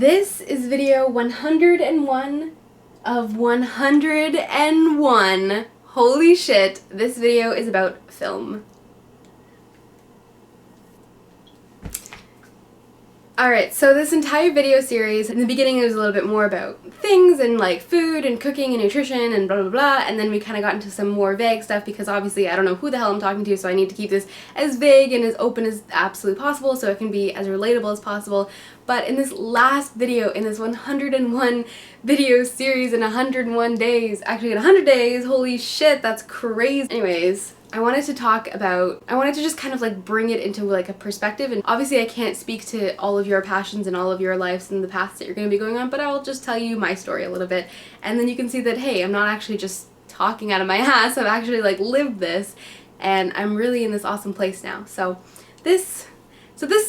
This is video 101 of 101. Holy shit, this video is about film. Alright, so this entire video series, in the beginning it was a little bit more about things and like food and cooking and nutrition and blah blah blah, and then we kind of got into some more vague stuff because obviously I don't know who the hell I'm talking to, so I need to keep this as vague and as open as absolutely possible so it can be as relatable as possible. But in this last video, in this 101 video series in 101 days, actually in 100 days, holy shit, that's crazy. Anyways, I wanted to just kind of like bring it into like a perspective, and obviously I can't speak to all of your passions and all of your lives and the paths that you're going to be going on, but I'll just tell you my story a little bit, and then you can see that, hey, I'm not actually just talking out of my ass, I've actually like lived this, and I'm really in this awesome place now. So this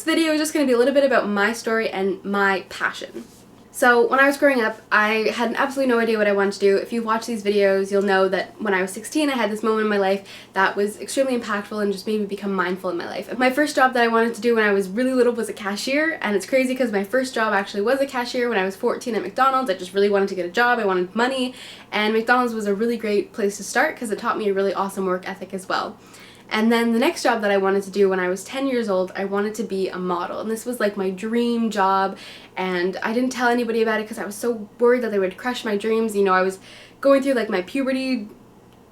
video is just going to be a little bit about my story and my passion. So when I was growing up, I had absolutely no idea what I wanted to do. If you watch these videos, you'll know that when I was 16, I had this moment in my life that was extremely impactful and just made me become mindful in my life. My first job that I wanted to do when I was really little was a cashier, and it's crazy because my first job actually was a cashier when I was 14 at McDonald's. I just really wanted to get a job, I wanted money, and McDonald's was a really great place to start because it taught me a really awesome work ethic as well. And then the next job that I wanted to do when I was 10 years old, I wanted to be a model, and this was like my dream job, and I didn't tell anybody about it because I was so worried that they would crush my dreams. You know, I was going through like my puberty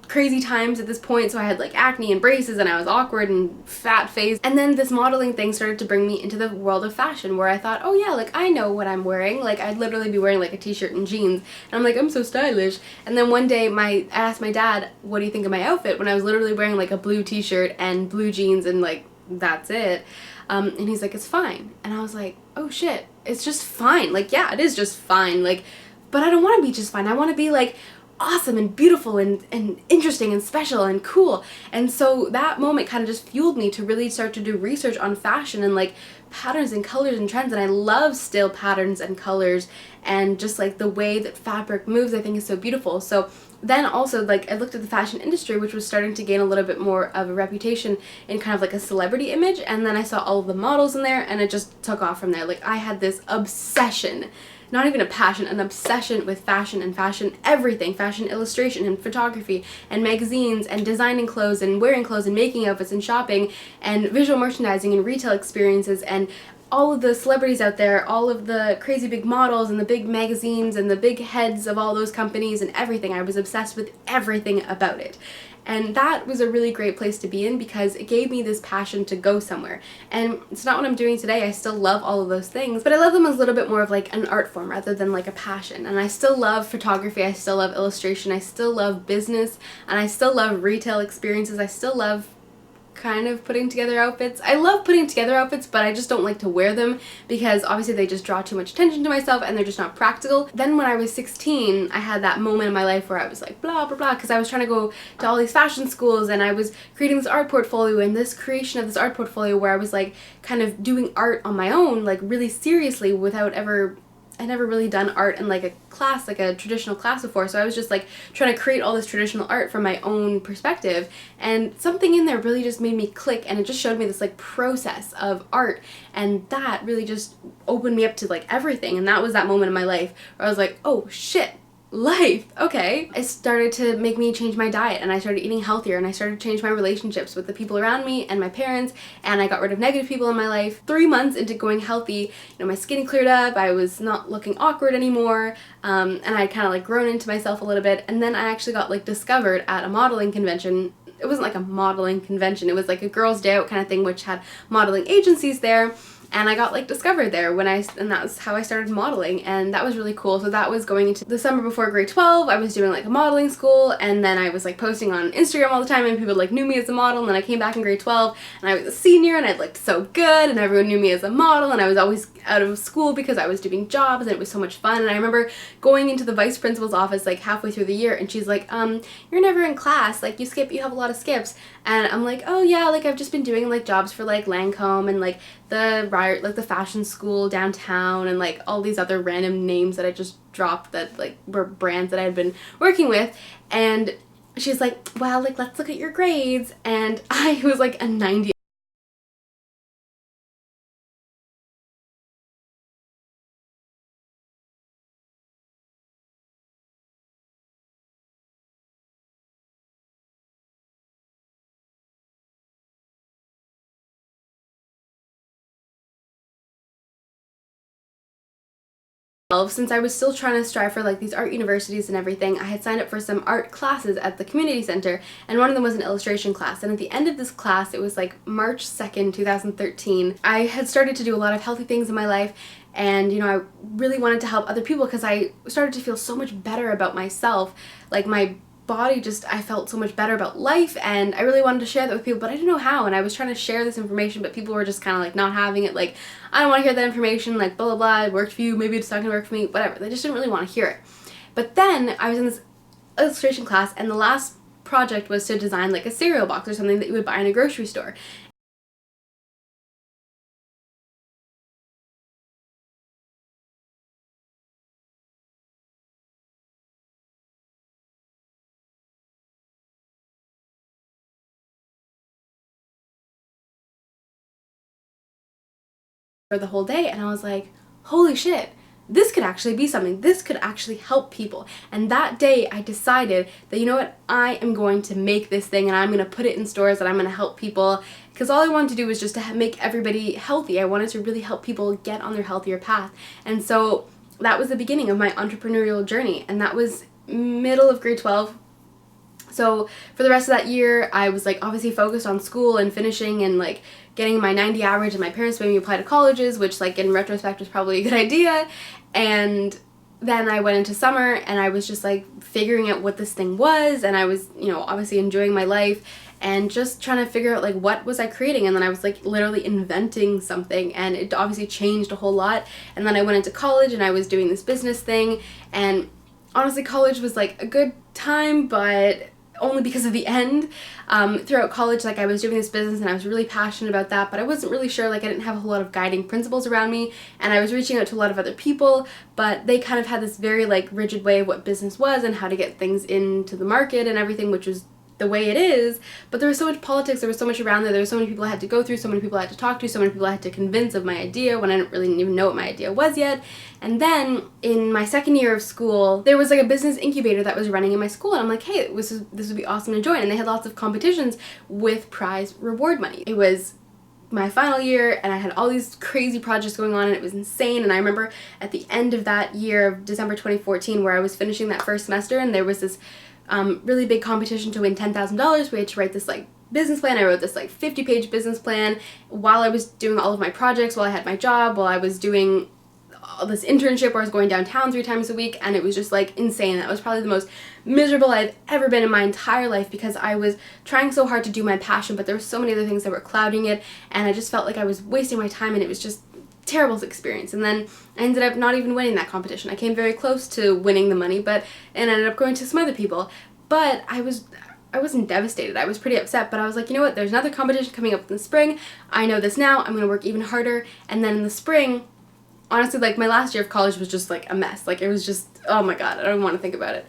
crazy times at this point, so I had like acne and braces and I was awkward and fat faced. And then this modeling thing started to bring me into the world of fashion, where I thought, oh yeah, like I know what I'm wearing. Like I'd literally be wearing like a t-shirt and jeans, and I'm like, I'm so stylish. And then one day I asked my dad, what do you think of my outfit, when I was literally wearing like a blue t-shirt and blue jeans and like that's it. And he's like, it's fine. And I was like, oh shit, it's just fine. Like yeah, it is just fine. Like, but I don't want to be just fine. I want to be like awesome and beautiful and interesting and special and cool. And so that moment kind of just fueled me to really start to do research on fashion and like patterns and colors and trends. And I love still patterns and colors, and just like the way that fabric moves I think is so beautiful. So then also like I looked at the fashion industry, which was starting to gain a little bit more of a reputation in kind of like a celebrity image, and then I saw all of the models in there and it just took off from there. Like I had this obsession, not even a passion, an obsession with fashion and fashion everything, fashion illustration and photography and magazines and designing clothes and wearing clothes and making outfits and shopping and visual merchandising and retail experiences and all of the celebrities out there, all of the crazy big models and the big magazines and the big heads of all those companies and everything. I was obsessed with everything about it. And that was a really great place to be in because it gave me this passion to go somewhere. And it's not what I'm doing today. I still love all of those things, but I love them as a little bit more of like an art form rather than like a passion. And I still love photography, I still love illustration, I still love business, and I still love retail experiences. I still love kind of putting together outfits. I love putting together outfits, but I just don't like to wear them because obviously they just draw too much attention to myself and they're just not practical. Then when I was 16, I had that moment in my life where I was like blah blah blah because I was trying to go to all these fashion schools and I was creating this art portfolio, and this creation of this art portfolio where I was like kind of doing art on my own, like really seriously, without I'd never really done art in like a class, like a traditional class before, so I was just like trying to create all this traditional art from my own perspective, and something in there really just made me click, and it just showed me this like process of art, and that really just opened me up to like everything. And that was that moment in my life where I was like, oh shit, life, okay. It started to make me change my diet, and I started eating healthier, and I started to change my relationships with the people around me and my parents, and I got rid of negative people in my life. 3 months into going healthy, you know, my skin cleared up, I was not looking awkward anymore, and I kind of like grown into myself a little bit. And then I actually got like discovered at a modeling convention. It wasn't like a modeling convention, it was like a girls' day out kind of thing, which had modeling agencies there. And I got like discovered there and that's how I started modeling, and that was really cool. So that was going into the summer before grade 12. I was doing like a modeling school, and then I was like posting on Instagram all the time, and people like knew me as a model. And then I came back in grade 12 and I was a senior and I looked so good and everyone knew me as a model, and I was always out of school because I was doing jobs and it was so much fun. And I remember going into the vice principal's office like halfway through the year, and she's like, you're never in class, like you have a lot of skips. And I'm like, oh yeah, like I've just been doing like jobs for like Lancome and like the fashion school downtown and like all these other random names that I just dropped that like were brands that I had been working with. And she's like, well, like let's look at your grades. And I was like a 90 Since I was still trying to strive for like these art universities and everything, I had signed up for some art classes at the community center, and one of them was an illustration class. And at the end of this class, it was like March 2nd, 2013, I had started to do a lot of healthy things in my life, and you know, I really wanted to help other people because I started to feel so much better about myself. Like my body just, I felt so much better about life, and I really wanted to share that with people, but I didn't know how. And I was trying to share this information, but people were just kind of like not having it. Like, I don't want to hear that information, like blah blah blah, it worked for you, maybe it's not gonna work for me, whatever. They just didn't really want to hear it. But then I was in this illustration class, and the last project was to design like a cereal box or something that you would buy in a grocery store. For the whole day, and I was like, holy shit, this could actually be something. This could actually help people. And that day I decided that, you know what, I am going to make this thing, and I'm going to put it in stores, and I'm going to help people, because all I wanted to do was just to make everybody healthy. I wanted to really help people get on their healthier path. And so that was the beginning of my entrepreneurial journey, and that was middle of grade 12. So for the rest of that year, I was like obviously focused on school and finishing and like getting my 90 average, and my parents made me apply to colleges, which like in retrospect was probably a good idea. And then I went into summer, and I was just like figuring out what this thing was, and I was, you know, obviously enjoying my life and just trying to figure out like what was I creating. And then I was like literally inventing something, and it obviously changed a whole lot. And then I went into college, and I was doing this business thing, and honestly college was like a good time, but only because of the end. Throughout college, like I was doing this business and I was really passionate about that, but I wasn't really sure, like I didn't have a whole lot of guiding principles around me, and I was reaching out to a lot of other people, but they kind of had this very like rigid way of what business was and how to get things into the market and everything, which was the way it is. But there was so much politics, there was so much around there were so many people I had to go through, so many people I had to talk to, so many people I had to convince of my idea when I didn't really even know what my idea was yet. And then in my second year of school, there was like a business incubator that was running in my school, and I'm like, hey, this would be awesome to join. And they had lots of competitions with prize reward money. It was my final year, and I had all these crazy projects going on, and it was insane. And I remember at the end of that year of December 2014, where I was finishing that first semester, and there was this really big competition to win $10,000. We had to write this like business plan. I wrote this like 50-page business plan while I was doing all of my projects, while I had my job, while I was doing all this internship where I was going downtown 3 times a week, and it was just like insane. That was probably the most miserable I've ever been in my entire life, because I was trying so hard to do my passion, but there were so many other things that were clouding it, and I just felt like I was wasting my time, and it was just terrible experience. And then I ended up not even winning that competition. I came very close to winning the money, and ended up going to some other people. But I wasn't devastated. I was pretty upset, but I was like, you know what, there's another competition coming up in the spring. I know this now. I'm going to work even harder. And then in the spring, honestly, like my last year of college was just like a mess. Like it was just, oh my god, I don't want to think about it.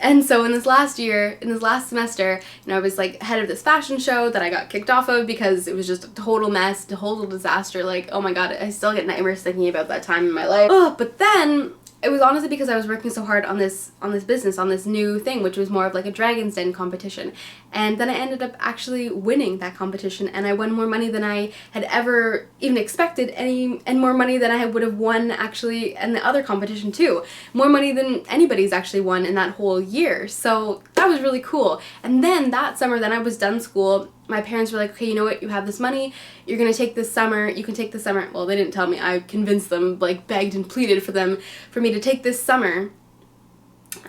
And so in this last semester, you know, I was like head of this fashion show that I got kicked off of because it was just a total mess, a total disaster. Like, oh my god, I still get nightmares thinking about that time in my life. Oh, but then it was honestly because I was working so hard on this business, on this new thing, which was more of like a Dragon's Den competition. And then I ended up actually winning that competition, and I won more money than I had ever even expected, and more money than I would have won actually in the other competition too. More money than anybody's actually won in that whole year. So that was really cool. And then that summer, then I was done school, my parents were like, okay, you know what, you have this money, you're gonna take this summer, you can take this summer. Well, they didn't tell me, I convinced them, like begged and pleaded for me to take this summer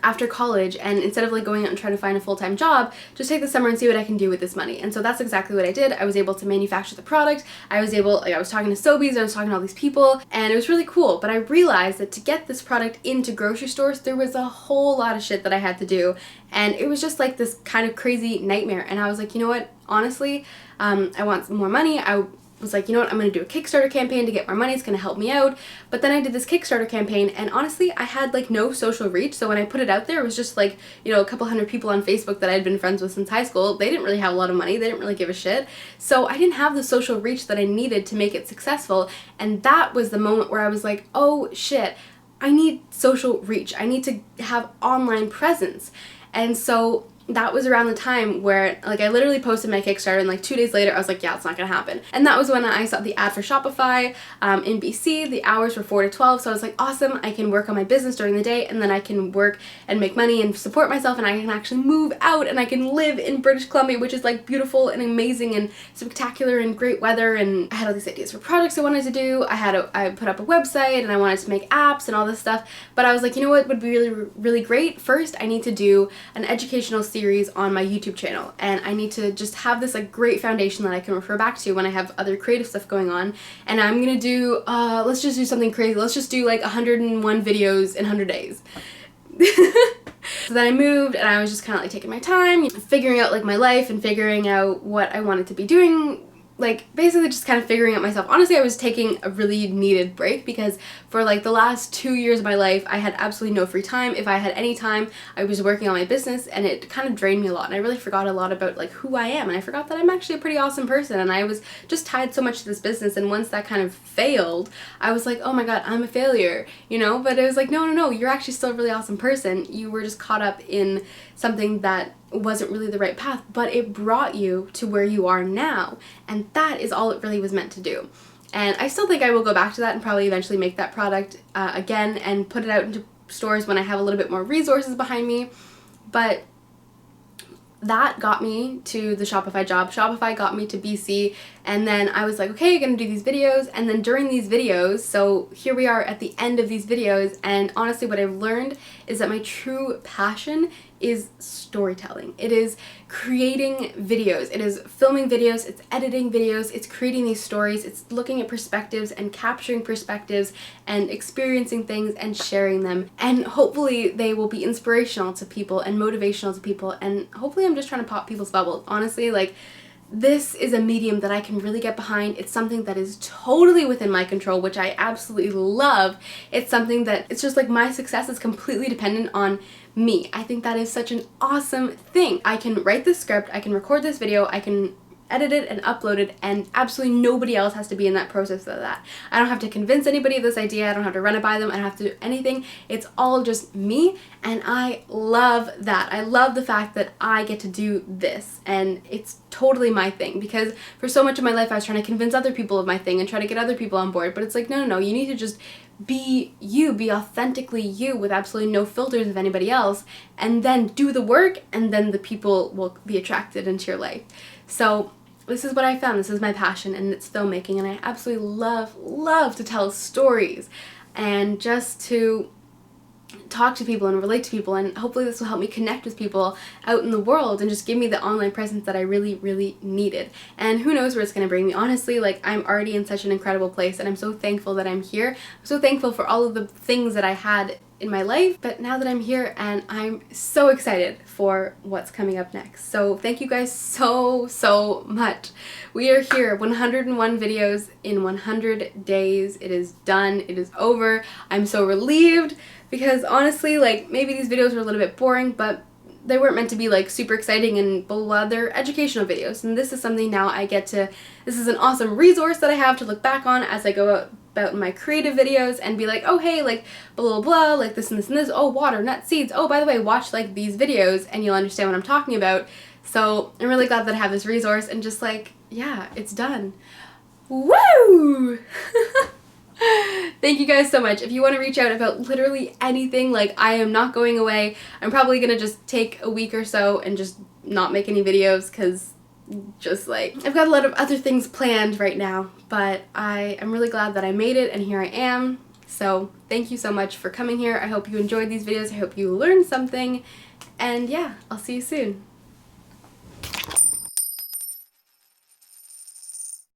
after college, and instead of like going out and trying to find a full-time job, just take the summer and see what I can do with this money. And so that's exactly what I did. I was able to manufacture the product. I was talking to Sobeys, I was talking to all these people, and it was really cool. But I realized that to get this product into grocery stores, there was a whole lot of shit that I had to do, and it was just like this kind of crazy nightmare. And I was like, you know what, honestly, I want some more money. I was like, you know what, I'm going to do a Kickstarter campaign to get more money. It's going to help me out. But then I did this Kickstarter campaign, and honestly, I had like no social reach. So when I put it out there, it was just like, you know, a couple hundred people on Facebook that I had been friends with since high school. They didn't really have a lot of money. They didn't really give a shit. So I didn't have the social reach that I needed to make it successful. And that was the moment where I was like, oh shit, I need social reach. I need to have online presence. And so that was around the time where, like, I literally posted my Kickstarter and like 2 days later I was like, yeah, it's not gonna happen. And that was when I saw the ad for Shopify in BC. The hours were 4 to 12, so I was like, awesome, I can work on my business during the day and then I can work and make money and support myself, and I can actually move out and I can live in British Columbia, which is like beautiful and amazing and spectacular and great weather. And I had all these ideas for projects I wanted to do. I put up a website and I wanted to make apps and all this stuff, but I was like, you know what would be really great? First, I need to do an educational series on my YouTube channel, and I need to just have this like great foundation that I can refer back to when I have other creative stuff going on. And I'm gonna do let's just do something crazy. Let's just do like 101 videos in 100 days. So then I moved and I was just kind of like taking my time, figuring out like my life and figuring out what I wanted to be doing, like basically just kind of figuring out myself. Honestly, I was taking a really needed break because for like the last 2 years of my life, I had absolutely no free time. If I had any time, I was working on my business, and it kind of drained me a lot, and I really forgot a lot about like who I am, and I forgot that I'm actually a pretty awesome person, and I was just tied so much to this business. And once that kind of failed, I was like, oh my god, I'm a failure, you know? But it was like, no, you're actually still a really awesome person. You were just caught up in something that wasn't really the right path, but it brought you to where you are now, and that is all it really was meant to do. And I still think I will go back to that and probably eventually make that product again and put it out into stores when I have a little bit more resources behind me. But that got me to the Shopify job. Shopify got me to BC, and then I was like, okay, you're gonna do these videos. And then during these videos, so here we are at the end of these videos, and honestly what I've learned is that my true passion is storytelling. It is creating videos. It is filming videos, it's editing videos, it's creating these stories, it's looking at perspectives and capturing perspectives and experiencing things and sharing them. And hopefully they will be inspirational to people and motivational to people, and hopefully I'm just trying to pop people's bubbles. Honestly, like, this is a medium that I can really get behind. It's something that is totally within my control, which I absolutely love. It's something that, it's just like my success is completely dependent on me. I think that is such an awesome thing. I can write this script, I can record this video, I can edit it and upload it, and absolutely nobody else has to be in that process of that. I don't have to convince anybody of this idea, I don't have to run it by them, I don't have to do anything. It's all just me, and I love that. I love the fact that I get to do this, and it's totally my thing, because for so much of my life I was trying to convince other people of my thing and try to get other people on board, but it's like, no, you need to just be you, be authentically you with absolutely no filters of anybody else, and then do the work, and then the people will be attracted into your life. So this is what I found. This is my passion, and it's filmmaking, and I absolutely love to tell stories and just to talk to people and relate to people, and hopefully this will help me connect with people out in the world and just give me the online presence that I really needed. And who knows where it's going to bring me. Honestly, like, I'm already in such an incredible place, and I'm so thankful that I'm here. I'm so thankful for all of the things that I had in my life, but now that I'm here, and I'm so excited for what's coming up next. So thank you guys so much. We are here, 101 videos in 100 days. It is done. It is over. I'm so relieved, because honestly, like, maybe these videos were a little bit boring, but they weren't meant to be like super exciting and blah, blah, blah. They're educational videos, and this is something now I get to, this is an awesome resource that I have to look back on as I go about my creative videos and be like, oh hey, like blah blah, like this and this and this, oh water, nuts, seeds, oh by the way, watch like these videos and you'll understand what I'm talking about. So I'm really glad that I have this resource, and just like, yeah, it's done. Woo! Thank you guys so much. If you want to reach out about literally anything, like, I am not going away. I'm probably gonna just take a week or so and just not make any videos, because just like, I've got a lot of other things planned right now, but I am really glad that I made it, and here I am. So thank you so much for coming here. I hope you enjoyed these videos. I hope you learned something, and yeah, I'll see you soon.